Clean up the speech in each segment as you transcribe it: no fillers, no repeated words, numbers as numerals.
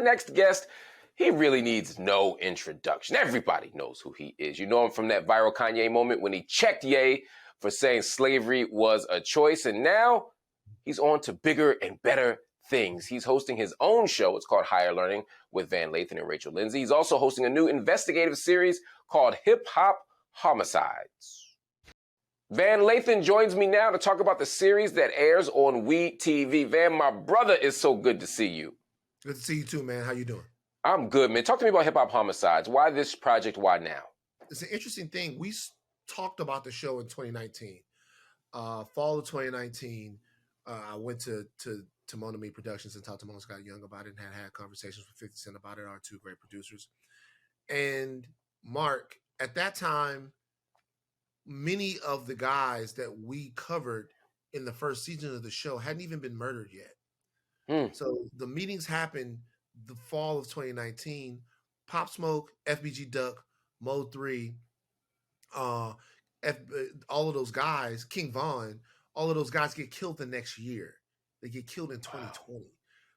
next guest, he really needs no introduction. Everybody knows who he is. You know him from that viral Kanye moment when he checked Ye for saying slavery was a choice. And now he's on to bigger and better things. He's hosting his own show. It's called Higher Learning with Van Lathan and Rachel Lindsay. He's also hosting a new investigative series called Hop Homicides. Van Lathan joins me now to talk about the series that airs on We TV. Van, my brother, is so good to see you. Good to see you too, man. How you doing? I'm good, man. Talk to me about Hip Hop Homicides. Why this project? Why now? It's an interesting thing. We talked about the show in 2019. Fall of 2019, I went to Mona Me Productions and talked to Mona Scott Young about it and had conversations with 50 Cent about it, our two great producers. And Mark, at that time, many of the guys that we covered in the first season of the show hadn't even been murdered yet. So the meetings happened the fall of 2019. Pop Smoke, FBG Duck, Mo 3, all of those guys, King Von, all of those guys get killed the next year. They get killed in 2020. Wow.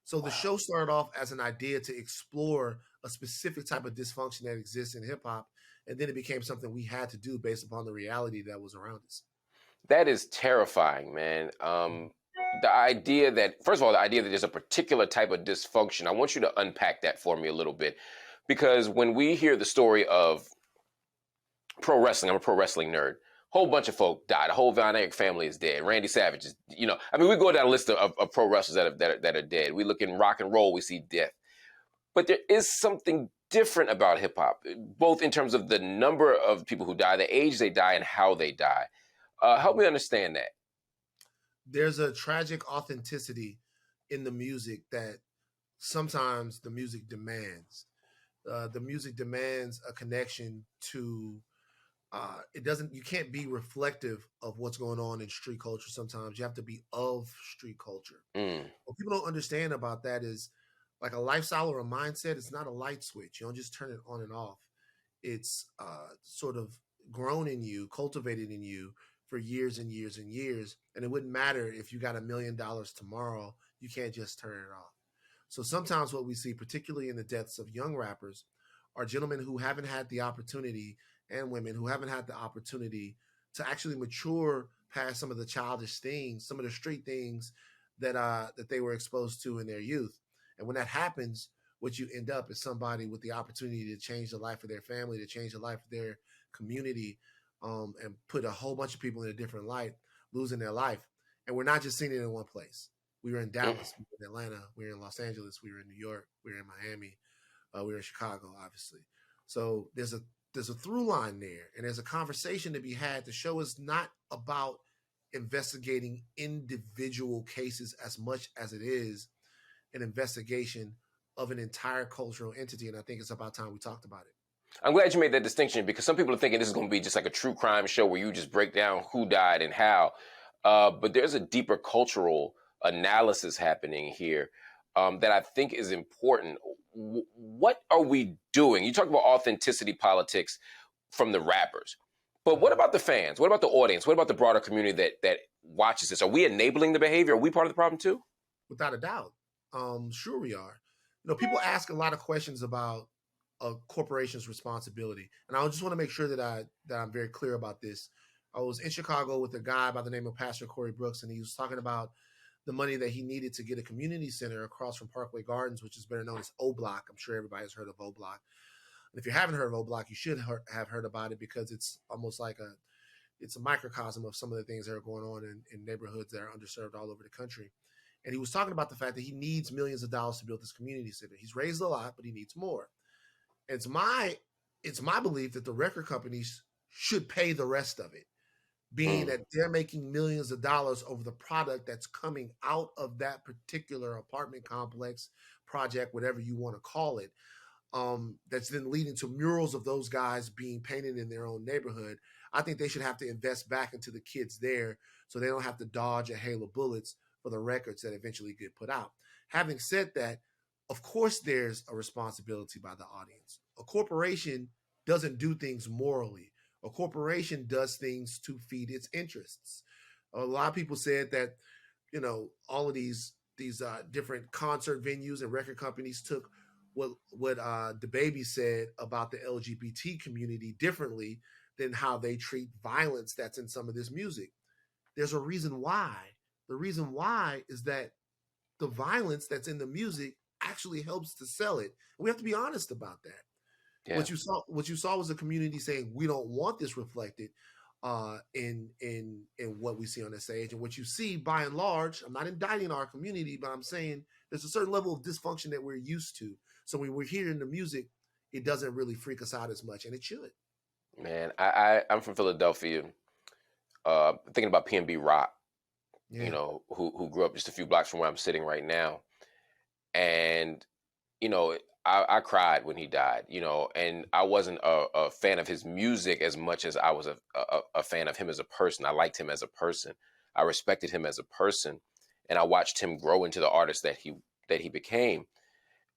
So the show started off as an idea to explore a specific type of dysfunction that exists in hip hop. And then it became something we had to do based upon the reality that was around us. That is terrifying, man. The idea that, first of all, the idea that there's a particular type of dysfunction, I want you to unpack that for me a little bit. Because when we hear the story of pro wrestling, I'm a pro wrestling nerd, whole bunch of folk died. The whole Von Erich family is dead. Randy Savage is, we go down a list of pro wrestlers that are dead. We look in rock and roll, we see death. But there is something different about hip hop, both in terms of the number of people who die, the age they die, and how they die. Help me understand that. There's a tragic authenticity in the music that sometimes the music demands. The music demands a connection to, you can't be reflective of what's going on in street culture sometimes. You have to be of street culture. What people don't understand about that is, like a lifestyle or a mindset, it's not a light switch. You don't just turn it on and off. It's sort of grown in you, cultivated in you for years and years and years. And it wouldn't matter if you got $1 million tomorrow, you can't just turn it off. So sometimes what we see, particularly in the deaths of young rappers, are gentlemen who haven't had the opportunity, and women who haven't had the opportunity to actually mature past some of the childish things, some of the street things that they were exposed to in their youth. And when that happens, what you end up is somebody with the opportunity to change the life of their family, to change the life of their community, and put a whole bunch of people in a different light, losing their life. And we're not just seeing it in one place. We were in Dallas, we were in Atlanta, we were in Los Angeles, we were in New York, we were in Miami, we were in Chicago, obviously. So there's a through line there, and there's a conversation to be had. The show is not about investigating individual cases as much as it is an investigation of an entire cultural entity. And I think it's about time we talked about it. I'm glad you made that distinction, because some people are thinking this is going to be just like a true crime show where you just break down who died and how. But there's a deeper cultural analysis happening here that I think is important. What are we doing? You talk about authenticity politics from the rappers, but what about the fans? What about the audience? What about the broader community that watches this? Are we enabling the behavior? Are we part of the problem too? Without a doubt. Sure we are. People ask a lot of questions about a corporation's responsibility. And I just want to make sure that I'm very clear about this. I was in Chicago with a guy by the name of Pastor Corey Brooks, and he was talking about the money that he needed to get a community center across from Parkway Gardens, which is better known as O Block. I'm sure everybody's heard of O Block. And if you haven't heard of O Block, you should have heard about it, because it's almost like it's a microcosm of some of the things that are going on in neighborhoods that are underserved all over the country. And he was talking about the fact that he needs millions of dollars to build this community center. He's raised a lot, but he needs more. And it's my belief that the record companies should pay the rest of it, being that they're making millions of dollars over the product that's coming out of that particular apartment complex, project, whatever you want to call it, that's then leading to murals of those guys being painted in their own neighborhood. I think they should have to invest back into the kids there so they don't have to dodge a hail of bullets for the records that eventually get put out. Having said that, of course, there's a responsibility by the audience. A corporation doesn't do things morally. A corporation does things to feed its interests. A lot of people said that, all of these different concert venues and record companies took what the baby said about the LGBT community differently than how they treat violence that's in some of this music. There's a reason why. The reason why is that the violence that's in the music actually helps to sell it. We have to be honest about that. Yeah. What you saw was a community saying we don't want this reflected in what we see on the stage. And what you see by and large, I'm not indicting our community, but I'm saying there's a certain level of dysfunction that we're used to. So when we're hearing the music, it doesn't really freak us out as much, and it should. Man, I'm from Philadelphia. Thinking about PNB Rock, Yeah. who grew up just a few blocks from where I'm sitting right now, and I cried when he died, and I wasn't a fan of his music as much as I was a fan of him as a person. I liked him as a person. I respected him as a person, and I watched him grow into the artist that he became.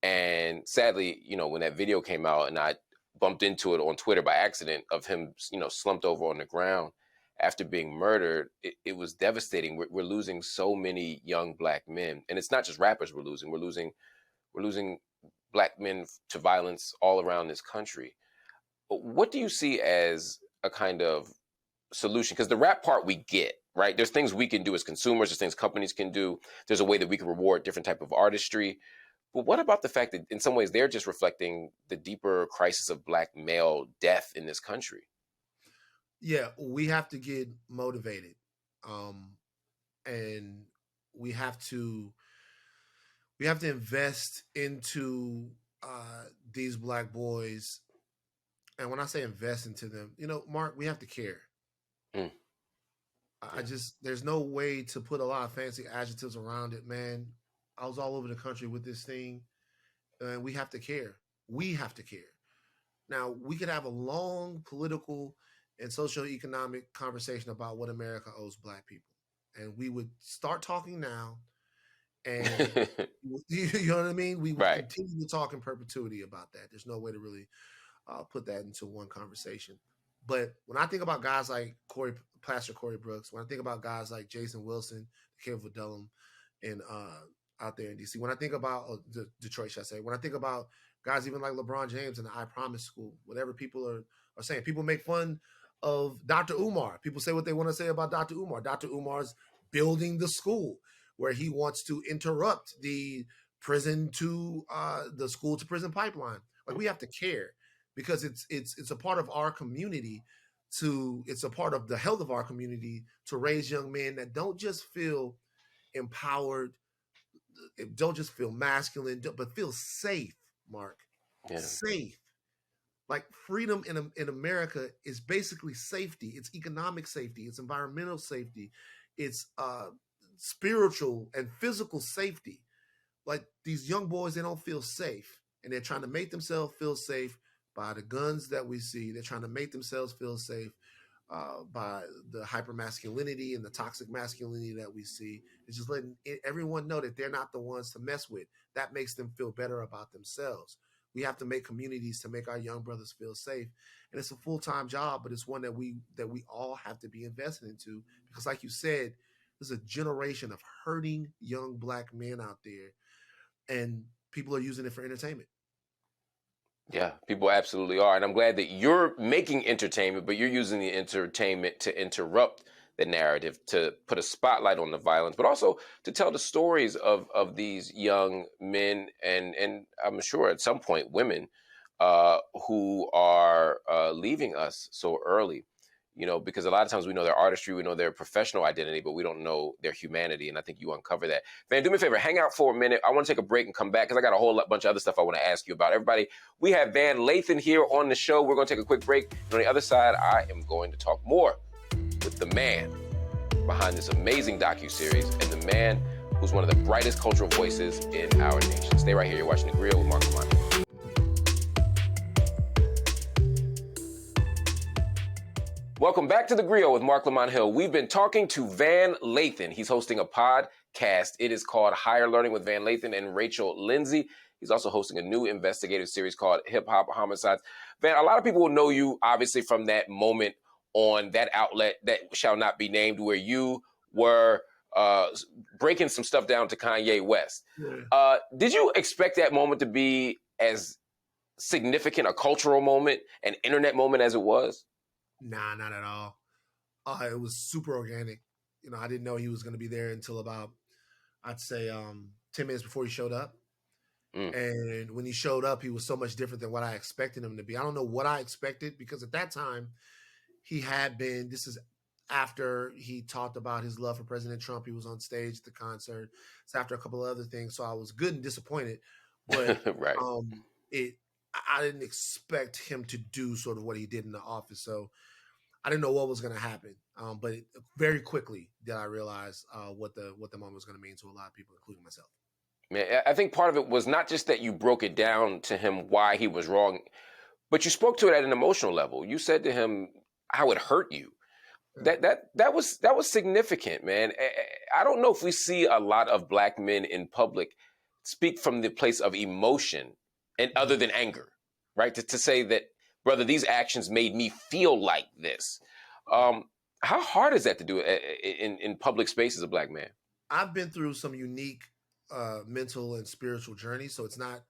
And sadly, when that video came out and I bumped into it on Twitter by accident of him, slumped over on the ground after being murdered, it was devastating. We're losing so many young black men, and it's not just rappers we're losing. We're losing black men to violence all around this country. But what do you see as a kind of solution? Because the rap part we get, right? There's things we can do as consumers. There's things companies can do. There's a way that we can reward different type of artistry. But what about the fact that in some ways they're just reflecting the deeper crisis of black male death in this country? Yeah, we have to get motivated, and we have to invest into these black boys. And when I say invest into them, Mark, we have to care. Mm. I just there's no way to put a lot of fancy adjectives around it, man. I was all over the country with this thing, and we have to care. We have to care. Now, we could have a long political and socioeconomic conversation about what America owes black people. And we would start talking now, and you know what I mean? We would Right. continue to talk in perpetuity about that. There's no way to really put that into one conversation. But when I think about guys like Pastor Corey Brooks, when I think about guys like Jason Wilson, the kid of Adullam, and out there in DC, when I think about Detroit, should I say, when I think about guys even like LeBron James and the I Promise School, whatever people are saying, people make fun of Dr. Umar. People say what they want to say about Dr. Umar. Dr. Umar's building the school where he wants to interrupt the prison to the school to prison pipeline. Like, we have to care, because it's a part of our community it's a part of the health of our community to raise young men that don't just feel empowered, don't just feel masculine, but feel safe, Mark. Yeah. Safe. Like, freedom in America is basically safety. It's economic safety. It's environmental safety. It's spiritual and physical safety. Like, these young boys, they don't feel safe, and they're trying to make themselves feel safe by the guns that we see. They're trying to make themselves feel safe by the hypermasculinity and the toxic masculinity that we see. It's just letting everyone know that they're not the ones to mess with. That makes them feel better about themselves. We have to make communities to make our young brothers feel safe. And it's a full-time job, but it's one that we all have to be invested into, because like you said, there's a generation of hurting young black men out there, and people are using it for entertainment. Yeah, people absolutely are. And I'm glad that you're making entertainment, but you're using the entertainment to interrupt the narrative, to put a spotlight on the violence, but also to tell the stories of these young men and I'm sure at some point women who are leaving us so early. Because a lot of times we know their artistry, we know their professional identity, but we don't know their humanity. And I think you uncover that. Van, do me a favor, hang out for a minute. I want to take a break and come back because I got a whole bunch of other stuff I want to ask you about. Everybody, we have Van Lathan here on the show. We're going to take a quick break. And on the other side, I am going to talk more with the man behind this amazing docuseries and the man who's one of the brightest cultural voices in our nation. Stay right here. You're watching The Grill with Marc Lamont Hill. Welcome back to The Grill with Marc Lamont Hill. We've been talking to Van Lathan. He's hosting a podcast. It is called Higher Learning with Van Lathan and Rachel Lindsay. He's also hosting a new investigative series called Hop Homicides. Van, a lot of people will know you, obviously, from that moment on that outlet that shall not be named, where you were breaking some stuff down to Kanye West. Yeah. Did you expect that moment to be as significant a cultural moment, an internet moment as it was? Nah, not at all. It was super organic. You know, I didn't know he was going to be there until about, I'd say, 10 minutes before he showed up. Mm. And when he showed up, he was so much different than what I expected him to be. I don't know what I expected, because at that time he had been, this is after he talked about his love for President Trump. He was on stage at the concert. It's after a couple of other things. So I was good and disappointed, but Right. it, I didn't expect him to do sort of what he did in the office. So I didn't know what was going to happen. But very quickly did I realize what the moment was going to mean to a lot of people, including myself. Man, I think part of it was not just that you broke it down to him why he was wrong, but you spoke to it at an emotional level. You said to him how it hurt you. Yeah. That was significant, man. I don't know if we see a lot of black men in public speak from the place of emotion and other than anger, right? To say that, brother, these actions made me feel like this. How hard is that to do in public space as a black man? I've been through some unique mental and spiritual journeys, so it's not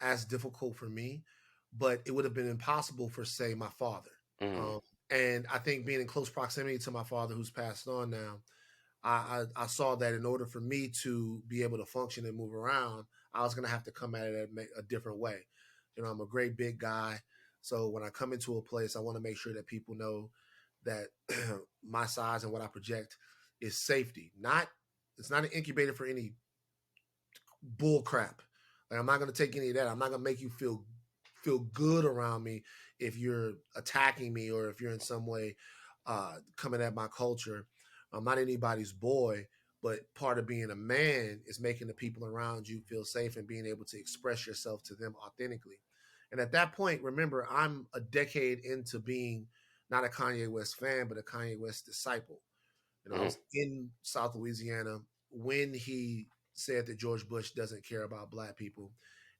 as difficult for me, but it would have been impossible for, say, my father. Mm. Um, and I think being in close proximity to my father, who's passed on now, I saw that in order for me to be able to function and move around, I was going to have to come at it a different way. You know, I'm a great big guy. So when I come into a place, I want to make sure that people know that my size and what I project is safety. It's not an incubator for any bull crap. Like, I'm not going to take any of that. I'm not going to make you feel good around me if you're attacking me or if you're in some way coming at my culture. I'm not anybody's boy, but part of being a man is making the people around you feel safe and being able to express yourself to them authentically. And at that point, remember, I'm a decade into being not a Kanye West fan, but a Kanye West disciple. You know, I Hmm. was in South Louisiana when he said that George Bush doesn't care about black people.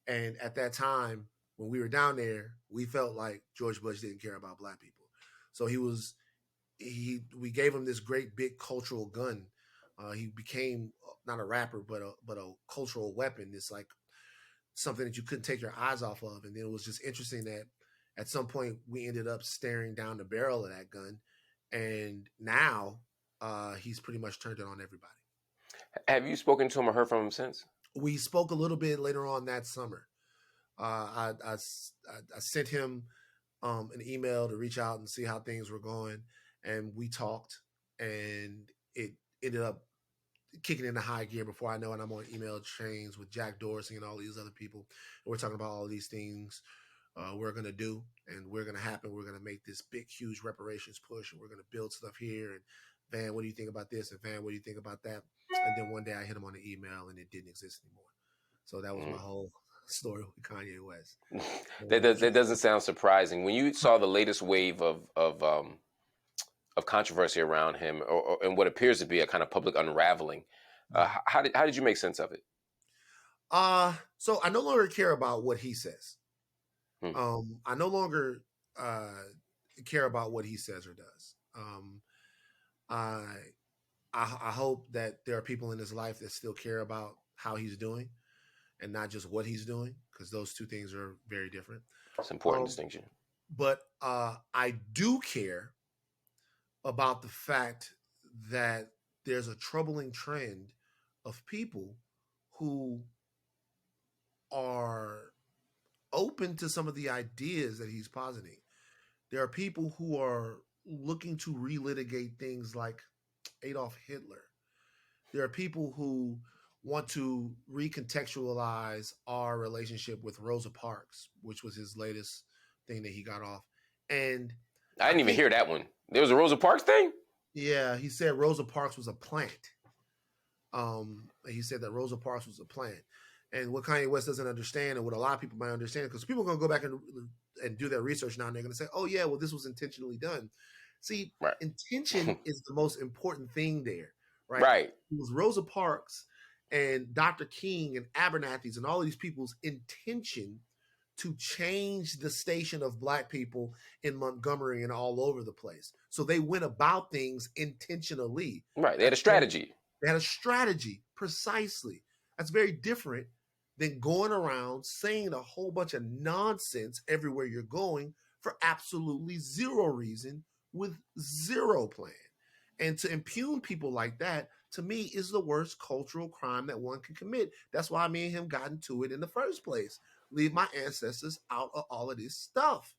And at that time, when we were down there, we felt like George Bush didn't care about black people. So we gave him this great big cultural gun. He became not a rapper, but a cultural weapon. It's like something that you couldn't take your eyes off of. And then it was just interesting that at some point we ended up staring down the barrel of that gun, and now he's pretty much turned it on everybody. Have you spoken to him or heard from him since? We spoke a little bit later on that summer. I sent him an email to reach out and see how things were going, and we talked, and it ended up kicking into high gear. Before I know it, I'm on email chains with Jack Dorsey and all these other people, and we're talking about all these things we're going to do and we're going to happen. We're going to make this big, huge reparations push, and we're going to build stuff here. And Van, what do you think about this? And Van, what do you think about that? And then one day I hit him on the email, and it didn't exist anymore. So that was my whole story with Kanye West. That doesn't sound surprising. When you saw the latest wave of controversy around him, and what appears to be a kind of public unraveling, how did you make sense of it? So I no longer care about what he says. Hmm. I no longer care about what he says or does. I, I hope that there are people in his life that still care about how he's doing and not just what he's doing, because those two things are very different. It's an important distinction. But I do care about the fact that there's a troubling trend of people who are open to some of the ideas that he's positing. There are people who are looking to relitigate things like Adolf Hitler. There are people who want to recontextualize our relationship with Rosa Parks, which was his latest thing that he got off. And I I didn't even think, hear that one. There was a Rosa Parks thing? yeah, he said Rosa Parks was a plant. He said that Rosa Parks was a plant. And what Kanye West doesn't understand, and what a lot of people might understand, because people are going to go back and do their research now, and they're going to say, oh, yeah, well, this was intentionally done. See, Right. intention is the most important thing there, right? Right. It was Rosa Parks and Dr. King and Abernathy's and all of these people's intention to change the station of black people in Montgomery and all over the place. So they went about things intentionally. Right. They had a strategy. They had a strategy, precisely. That's very different than going around saying a whole bunch of nonsense everywhere you're going for absolutely zero reason with zero plan. And to impugn people like that, to me, is the worst cultural crime that one can commit. That's why me and him got into it in the first place. Leave my ancestors out of all of this stuff.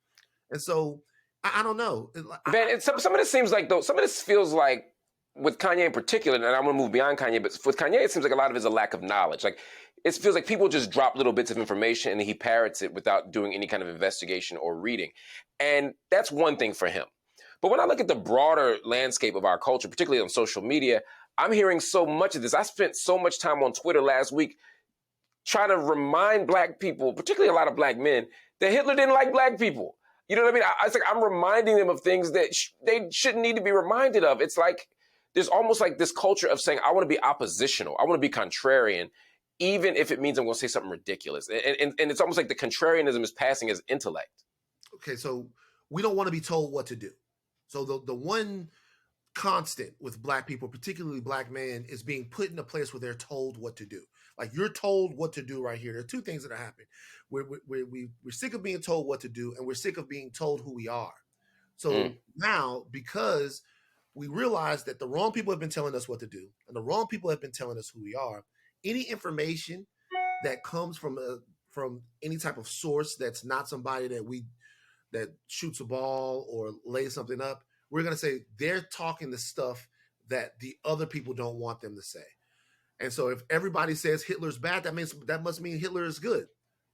And so I don't know. Man, some of this seems like, though, some of this feels like, with Kanye in particular, and I'm going to move beyond Kanye, but with Kanye, it seems like a lot of it is a lack of knowledge. Like, it feels like people just drop little bits of information and he parrots it without doing any kind of investigation or reading. And that's one thing for him. But when I look at the broader landscape of our culture, particularly on social media, I'm hearing so much of this. I spent so much time on Twitter last week trying to remind black people, particularly a lot of black men, that Hitler didn't like black people. You know what I mean? It's like I'm reminding them of things that they shouldn't need to be reminded of. It's like there's almost like this culture of saying, I want to be oppositional. I want to be contrarian, even if it means I'm going to say something ridiculous. And it's almost like the contrarianism is passing as intellect. Okay, so we don't want to be told what to do. So the one constant with black people, particularly black men, is being put in a place where they're told what to do. Like, you're told what to do right here. There are two things that are happening. We're sick of being told what to do, and we're sick of being told who we are. So now, because we realize that the wrong people have been telling us what to do, and the wrong people have been telling us who we are, any information that comes from any type of source that's not somebody that shoots a ball or lays something up, we're going to say they're talking the stuff that the other people don't want them to say. And so if everybody says Hitler's bad, that must mean Hitler is good.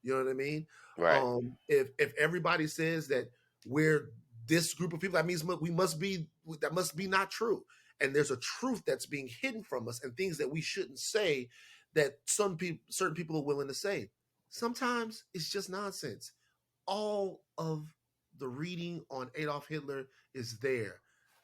You know what I mean? Right. If everybody says that we're this group of people, that means that must be not true. And there's a truth that's being hidden from us and things that we shouldn't say that certain people are willing to say. Sometimes it's just nonsense. All of the reading on Adolf Hitler is there.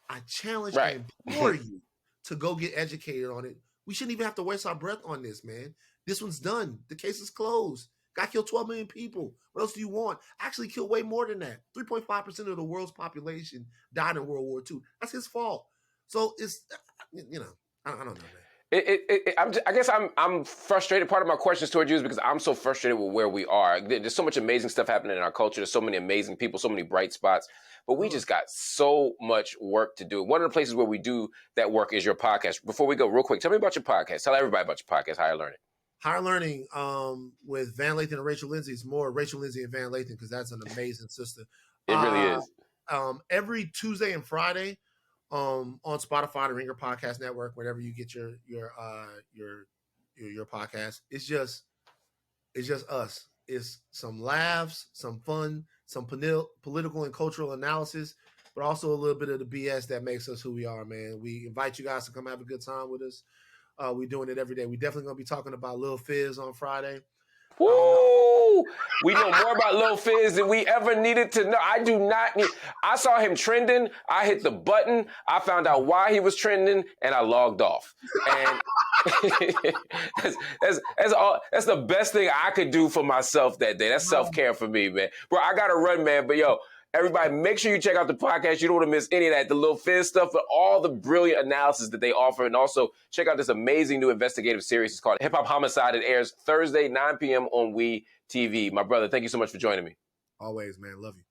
I challenge and implore you to go get educated on it. We shouldn't even have to waste our breath on this, man. This one's done. The case is closed. Guy killed 12 million people. What else do you want? Actually killed way more than that. 3.5% of the world's population died in World War II. That's his fault. So it's, I don't know, man. I guess I'm frustrated. Part of my questions towards you is because I'm so frustrated with where we are. There's so much amazing stuff happening in our culture. There's so many amazing people, so many bright spots. But we just got so much work to do. One of the places where we do that work is your podcast. Before we go, real quick, tell me about your podcast. Tell everybody about your podcast, Higher Learning. Higher Learning with Van Lathan and Rachel Lindsay. It's more Rachel Lindsay and Van Lathan because that's an amazing sister. It really is. Every Tuesday and Friday on Spotify, the Ringer Podcast Network, wherever you get your podcast. It's just us. It's some laughs, some fun, some political and cultural analysis, but also a little bit of the BS that makes us who we are, man. We invite you guys to come have a good time with us. We're doing it every day. We definitely gonna be talking about Lil Fizz on Friday. Woo! We know more about Lil Fizz than we ever needed to know. I saw him trending. I hit the button. I found out why he was trending, and I logged off. And that's all. That's the best thing I could do for myself that day. That's self-care for me, man. Bro, I gotta run, man. But yo, everybody, make sure you check out the podcast. You don't want to miss any of that. The Lil Fizz stuff, but all the brilliant analysis that they offer. And also check out this amazing new investigative series. It's called Hip Hop Homicide. It airs Thursday, 9 p.m. on We TV. My brother, thank you so much for joining me. Always, man. Love you.